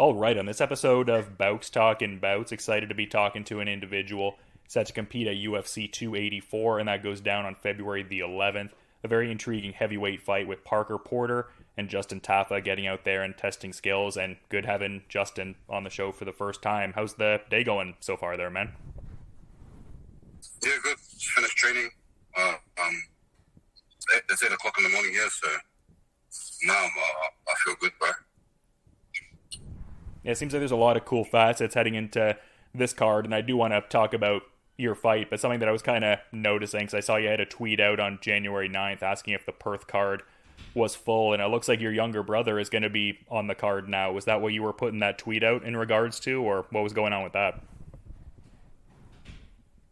All right, on this episode of Bowks Talking Bouts, excited to be talking to an individual set to compete at UFC 284, and that goes down on February the 11th. A very intriguing heavyweight fight with Parker Porter and Justin Tafa getting out there and testing skills, and good having Justin on the show for the first time. How's the day going so far there, man? Yeah, good. Just finished training. It's 8 o'clock in the morning here, so now I feel good, bro. Yeah, it seems like there's a lot of cool facets heading into this card, and I do want to talk about your fight, but something that I was kind of noticing, because I saw you had a tweet out on January 9th asking if the Perth card was full, and it looks like your younger brother is going to be on the card now. Was that what you were putting that tweet out in regards to, or what was going on with that?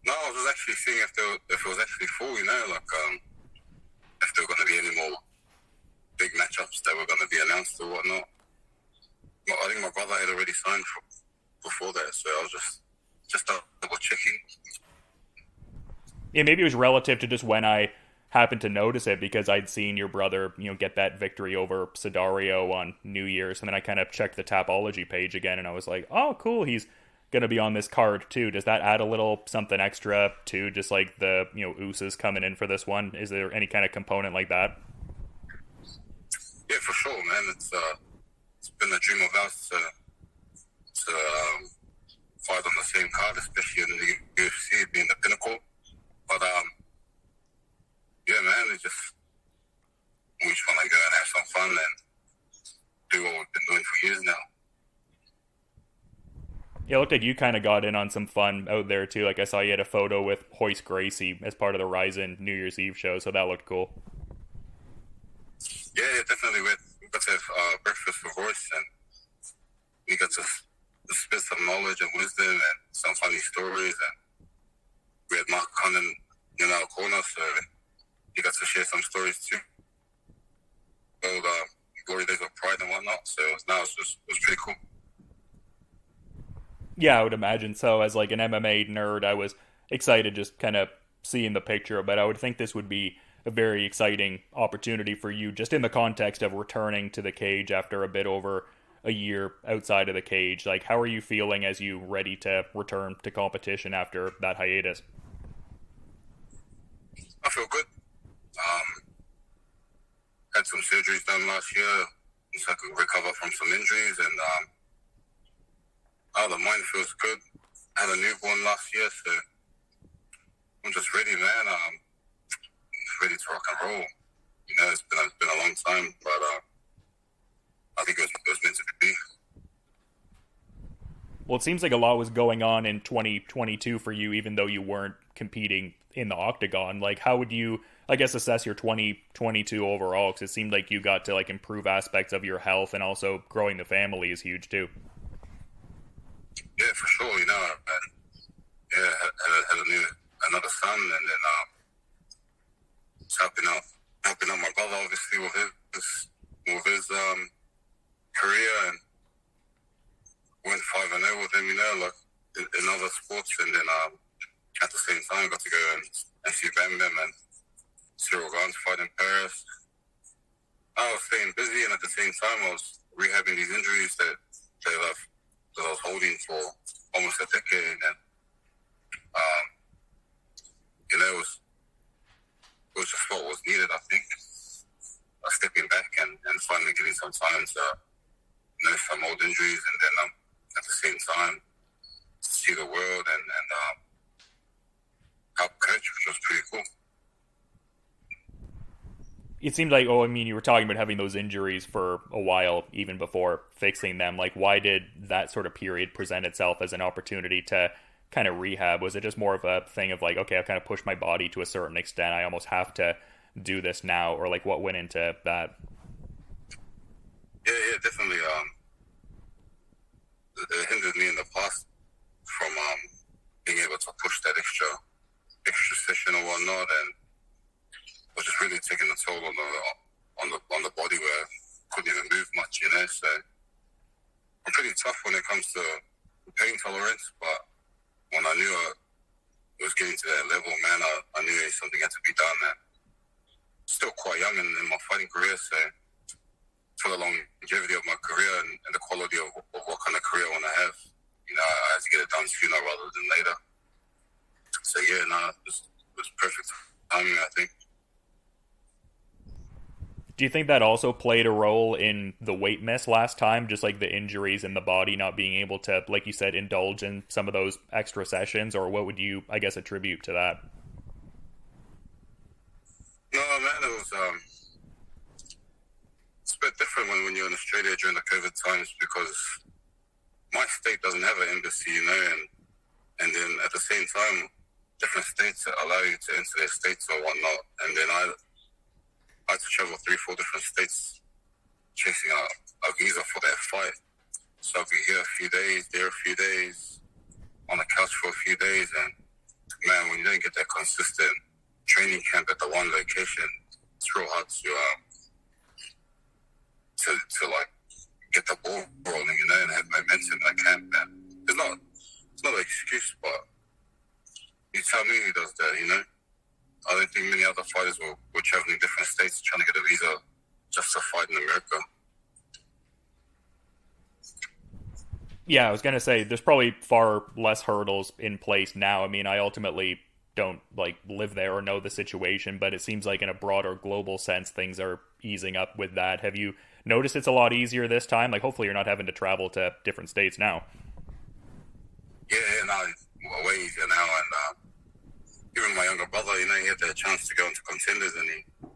No, I was actually seeing if it was actually full, if there were going to be any more big matchups that were going to be announced or whatnot. I think my brother had already signed before that, so I was just double checking. Yeah, maybe it was relative to just when I happened to notice it, because I'd seen your brother, get that victory over Sidario on New Year's, and then I kind of checked the Tapology page again, and I was like, oh, cool, he's going to be on this card too. Does that add a little something extra to just like the, Usos coming in for this one? Is there any kind of component like that? Yeah, for sure, man. It's been a dream of ours to fight on the same card, especially in the UFC being the pinnacle. But yeah, man, we just want to go and have some fun and do what we've been doing for years now. Yeah, it looked like you kind of got in on some fun out there too. Like I saw you had a photo with Hoist Gracie as part of the Ryzen New Year's Eve show, so that looked cool. Yeah, definitely. We got to have breakfast with Royce, and we got to spit some knowledge and wisdom and some funny stories. And we had Mark Connon in our corner, so he got to share some stories too. Old glory days of pride and whatnot. So it was pretty cool. Yeah, I would imagine so. As like an MMA nerd, I was excited just kind of seeing the picture, but I would think this would be a very exciting opportunity for you just in the context of returning to the cage after a bit over a year outside of the cage. Like, how are you feeling as you ready to return to competition after that hiatus? I feel good. Had some surgeries done last year so I could recover from some injuries, and the mind feels good. I had a newborn last year, so I'm just ready, man. Ready to rock and roll. It's been a long time, but I think it was meant to be. Well, it seems like a lot was going on in 2022 for you, even though you weren't competing in the octagon. Like, how would you, I guess, assess your 2022 overall? Because it seemed like you got to like improve aspects of your health, and also growing the family is huge too. Yeah, for sure. I had another son, and then helping out my brother, obviously, with his career, and went 5-0 with him, in other sports, and then at the same time got to go and see Bam Bam and Cyril Gans fight in Paris. I was staying busy, and at the same time I was rehabbing these injuries that I was holding for almost a decade, and it was just what was needed, I think. Stepping back and finally getting some time to nurse some old injuries, and then at the same time see the world and help coach, which was pretty cool. It seemed like, you were talking about having those injuries for a while, even before fixing them. Like, why did that sort of period present itself as an opportunity to kind of rehab? Was it just more of a thing of like, okay, I've kind of pushed my body to a certain extent, I almost have to do this now, or like what went into that? Yeah, definitely. It hindered me in the past from being able to push that extra session or whatnot, and was just really taking a toll on the body where I couldn't even move much, So I'm pretty tough when it comes to pain tolerance, but when I knew it was getting to that level, man, I knew something had to be done. And still quite young in my fighting career, so for the longevity of my career and the quality of what kind of career I want to have. You know, I had to get it done sooner rather than later. So yeah, no, it was perfect timing, I think. Do you think that also played a role in the weight miss last time? Just like the injuries and the body not being able to, like you said, indulge in some of those extra sessions, or what would you, I guess, attribute to that? No, man, it was it's a bit different when you're in Australia during the COVID times, because my state doesn't have an embassy, you know, and then at the same time, different states allow you to enter their states or whatnot, and then I had to travel 3-4 different states chasing a visa for that fight. So I'll be here a few days, there a few days, on the couch for a few days, and man, when you don't get that consistent training camp at the one location, it's real hard to like get the ball rolling, you know, and have momentum in that camp. And it's not an excuse, but you tell me who does that, you know? I don't think many other fighters were traveling different states trying to get a visa just to fight in America. Yeah, I was going to say, there's probably far less hurdles in place now. I mean, I ultimately don't like live there or know the situation, but it seems like in a broader global sense, things are easing up with that. Have you noticed it's a lot easier this time? Like, hopefully you're not having to travel to different states now. Yeah, no, it's way easier now, and even my younger brother, you know, he had the chance to go into contenders, and I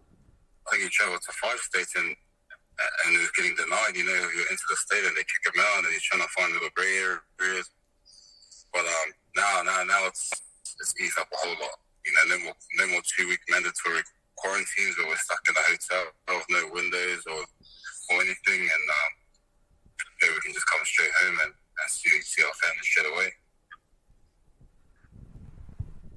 think he traveled to 5 states and he was getting denied. You know, you're into the state and they kick him out, and he's trying to find little grey areas. But now it's eased up a whole lot. You know, no more 2-week mandatory quarantines where we're stuck in a hotel with no windows or anything, and we can just come straight home and see our family straight away.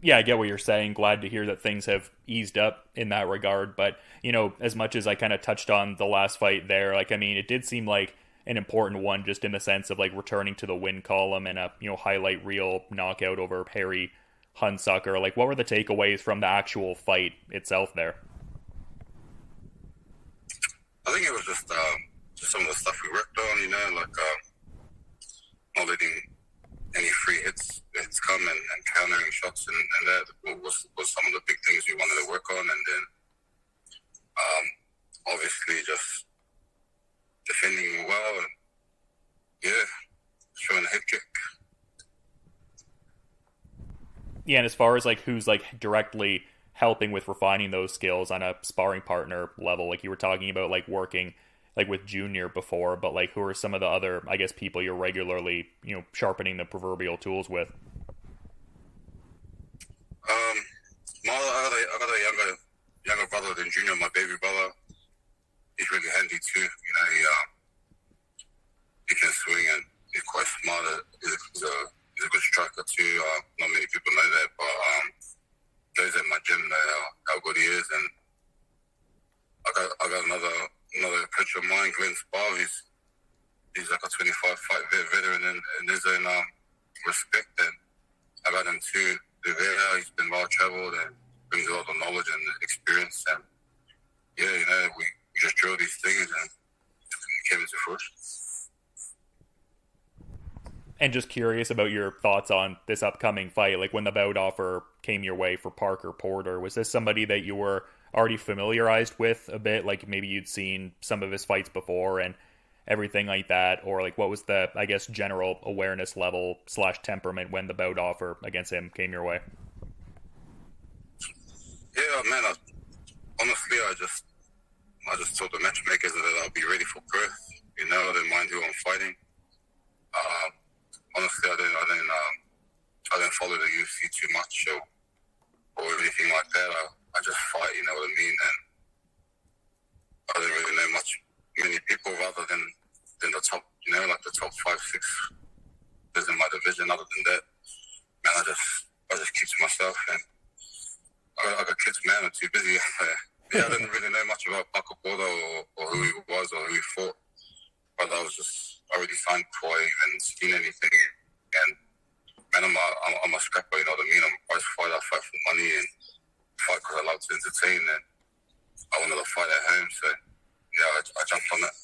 Yeah, I get what you're saying. Glad to hear that things have eased up in that regard. But, you know, as much as I kind of touched on the last fight there, like, I mean, it did seem like an important one just in the sense of, like, returning to the win column and a, you know, highlight reel knockout over Harry Hunsucker. Like, what were the takeaways from the actual fight itself there? I think it was just some of the stuff we worked on, you know, like not letting any free hits come and countering shots, and that was some of the big things we wanted to work on. And then obviously just defending well and showing a head kick. Yeah, and as far as like who's like directly helping with refining those skills on a sparring partner level, like you were talking about like working like with Junior before, but like who are some of the other, I guess, people you're regularly, you know, sharpening the proverbial tools with? I got a younger brother than Junior, my baby brother. He's really handy too. You know, he can swing and he's quite smart. He's a good striker too. Not many people know that, but those at my gym know how good he is. And I got another coach of mine, Glenn Sparv. He's like a 25-fight veteran in his own respect. And I got him too. He's been well traveled and brings a lot of knowledge and experience. And yeah, you know, we just drill these things and it came into fruition. And just curious about your thoughts on this upcoming fight. Like when the bout offer came your way for Parker Porter, was this somebody that you were already familiarized with a bit? Like maybe you'd seen some of his fights before and everything like that? Or like what was the, I guess, general awareness level / temperament when the bout offer against him came your way? Yeah, man, honestly, I just told the matchmakers that I'll be ready for Perth. You know, I don't mind who I'm fighting. Honestly, I don't follow the UFC too much or anything like that. I just fight, you know what I mean? And I don't really know many people rather than the top, you know, like the top 5-6 is in my division. Other than that, man, I just keep to myself, and I got kids, man. I'm too busy. I didn't really know much about Parker Porter or who he was or who he fought, but I was just already signed before I even seen anything. And man, I'm a scrapper, you know what I mean? I'm a prize fighter. I fight for money and fight because I love to entertain, and I wanted to fight at home, so yeah, I jumped on it.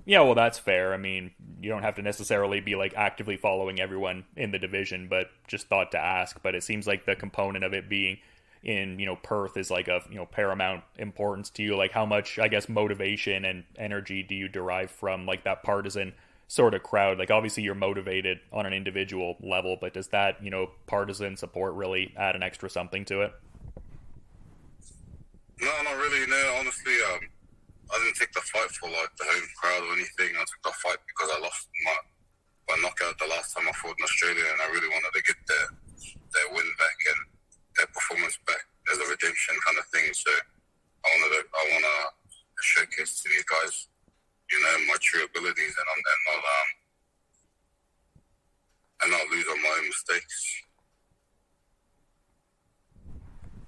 Yeah, well, that's fair. I mean, you don't have to necessarily be like actively following everyone in the division, but just thought to ask. But it seems like the component of it being in, Perth is like of, paramount importance to you. Like, how much, I guess, motivation and energy do you derive from like that partisan sort of crowd? Like, obviously you're motivated on an individual level, but does that, partisan support really add an extra something to it? No, not really. No, honestly, I didn't take the fight for like the home crowd or anything. I took the fight because I lost my knockout the last time I fought in Australia, and I really wanted to get their win back and their performance back as a redemption kind of thing. So I want to showcase to these guys, my true abilities, and not lose on my own mistakes.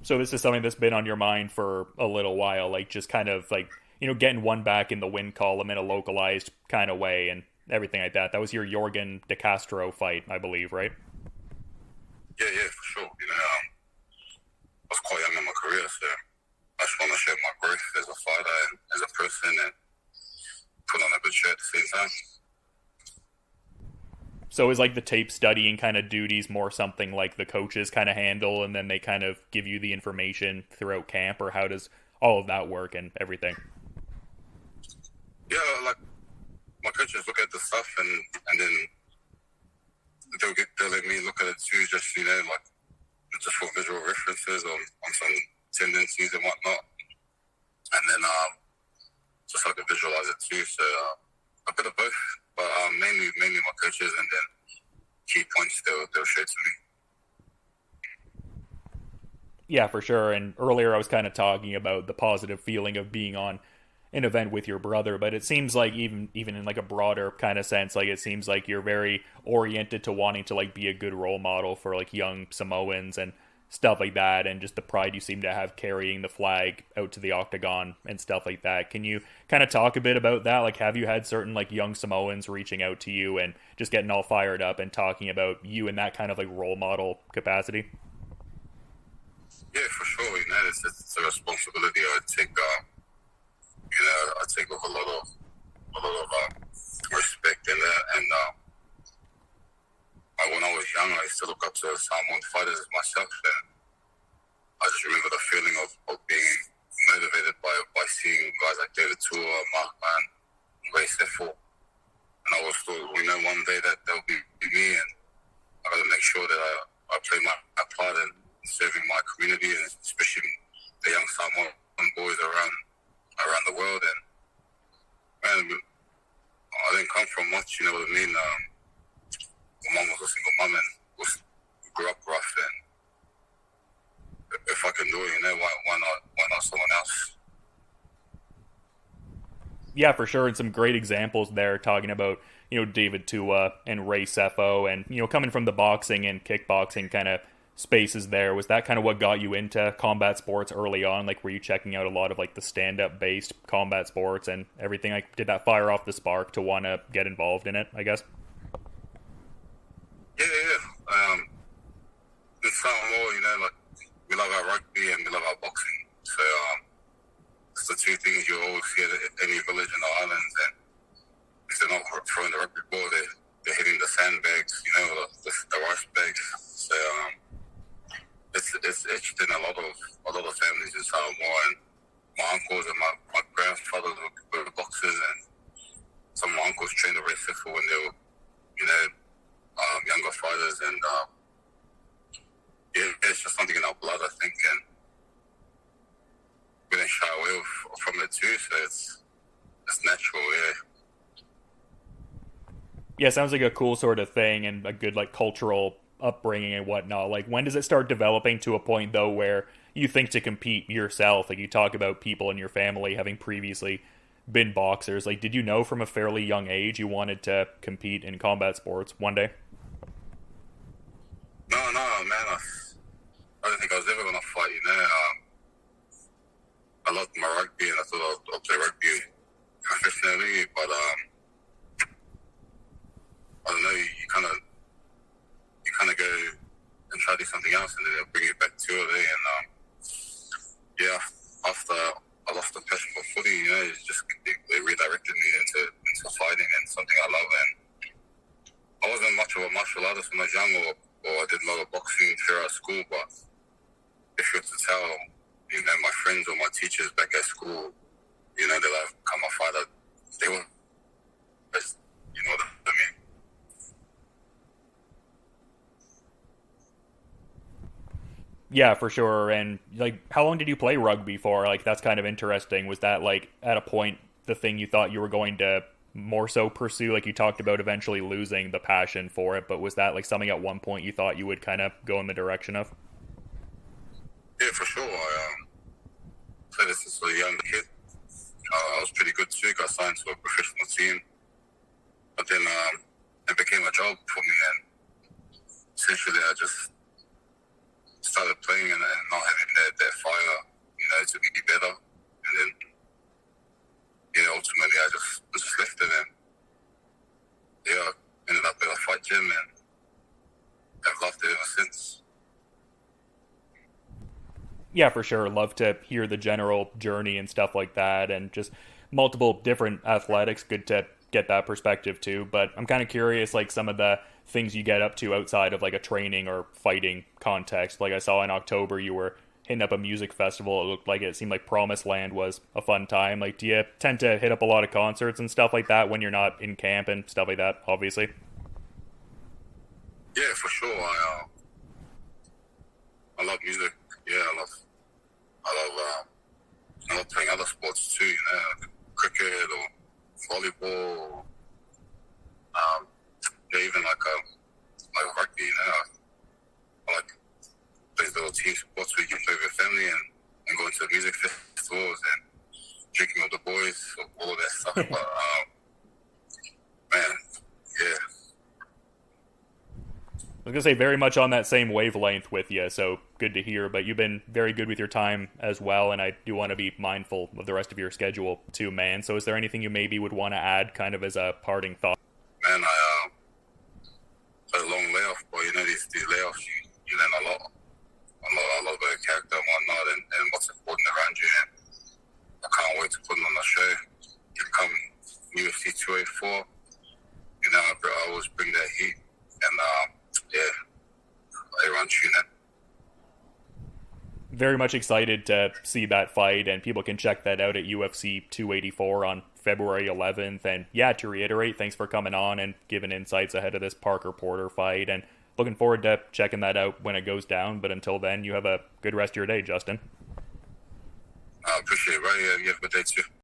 So this is something that's been on your mind for a little while, like just kind of like, getting one back in the win column in a localized kind of way and everything like that. That was your Jorgen De Castro fight, I believe, right? Yeah, for sure. I was quite young in my career, so I just want to share my growth as a fighter and as a person and put on a good show at the same time. So is like the tape studying kind of duties more something like the coaches kind of handle and then they kind of give you the information throughout camp, or how does all of that work and everything? Yeah, like my coaches look at the stuff and then they'll let me look at it too, just like just for visual references on some tendencies and whatnot, and then just like to visualize it too. So a bit of both, but mainly my coaches, and then key points they'll show to me. Yeah, for sure. And earlier I was kind of talking about the positive feeling of being on an event with your brother, but it seems like even in like a broader kind of sense, like it seems like you're very oriented to wanting to like be a good role model for like young Samoans and stuff like that, and just the pride you seem to have carrying the flag out to the octagon and stuff like that. Can you kind of talk a bit about that? Like, have you had certain like young Samoans reaching out to you and just getting all fired up and talking about you in that kind of like role model capacity? Yeah, for sure. It's a responsibility I take. I take with a lot of respect in that. And when I was young, I used to look up to Samoan fighters as myself, and I just remember the feeling of being motivated by seeing guys like David Tua, Mark Mann, Ray Seffel. And I was thought, one day that they'll be me, and I got to make sure that I play my part in serving my community, and especially the young Samoan boys around the world. And man, I didn't come from much, you know what I mean? My mom was a single mom and grew up rough, and if I can do it, why not someone else? Yeah, for sure. And some great examples there talking about, David Tua and Ray Seffo and, coming from the boxing and kickboxing kind of spaces there. Was that kind of what got you into combat sports early on? Like, were you checking out a lot of like the stand-up based combat sports and everything? Like, did that fire off the spark to want to get involved in it, I guess? Yeah. In Samoa, like, we love our rugby and we love our boxing. So it's the two things you always see at any village in the islands. And if they're not throwing the rugby ball, they're hitting the sandbags, the rice bags. So it's etched in a lot of families in Samoa, and my uncles and my grandfathers were boxers, and some of my uncles trained the Ray Seffel when they were, younger fighters, and it's just something in our blood, I think, and we didn't shy away from it too, so it's natural, yeah. Yeah, sounds like a cool sort of thing and a good like cultural upbringing and whatnot. Like, when does it start developing to a point though where you think to compete yourself? Like, you talk about people in your family having previously been boxers. Like, did you know from a fairly young age you wanted to compete in combat sports one day? No, man. I didn't think I was ever going to fight, I loved my rugby, and I thought I'll play rugby professionally, but I don't know, you kind of go and try to do something else, and then they'll bring you back to it, and after I lost the passion for footy, it's just they redirected me into something I love. And I wasn't much of a martial artist when I was young, or I did a lot of boxing throughout school, but if you were to tell, my friends or my teachers back at school, they're like, come a fighter, they were, what I mean? Yeah, for sure. And like, how long did you play rugby for? Like, that's kind of interesting. Was that like at a point the thing you thought you were going to more so pursue? Like you talked about eventually losing the passion for it, but was that like something at one point you thought you would kind of go in the direction of? Yeah, for sure. I played this since a young kid. I was pretty good too. Got signed to a professional team, but then it became a job for me, and essentially I just started playing and not having that fire, to be better. And then, ultimately I just left it, and ended up at a fight gym, and I've loved it ever since. Yeah, for sure. Love to hear the general journey and stuff like that, and just multiple different athletics. Good to get that perspective too. But I'm kind of curious, like some of the things you get up to outside of like a training or fighting context. Like I saw in October, you were hitting up a music festival. It looked like it seemed like Promised Land was a fun time. Like, do you tend to hit up a lot of concerts and stuff like that when you're not in camp and stuff like that? Obviously. Yeah, for sure. I love music. Yeah, I love playing other sports too. Cricket or volleyball. Even like rugby. I like these little team sports where you can play with your family and go into music festivals and drinking with the boys, all of that stuff. But man, yeah. I was going to say very much on that same wavelength with you, so good to hear. But you've been very good with your time as well, and I do want to be mindful of the rest of your schedule too, man. So is there anything you maybe would want to add kind of as a parting thought? Man, I had a long layoff, but these layoffs, you learn a lot about your character and whatnot, and what's important around you. And I can't wait to put them on the show. You come UFC 284, I always bring that heat, and everyone tune in. Very much excited to see that fight, and people can check that out at UFC 284 on February 11th. And yeah, to reiterate, thanks for coming on and giving insights ahead of this Parker Porter fight, and looking forward to checking that out when it goes down. But until then, you have a good rest of your day, Justin. I appreciate it, right? You have a good day too.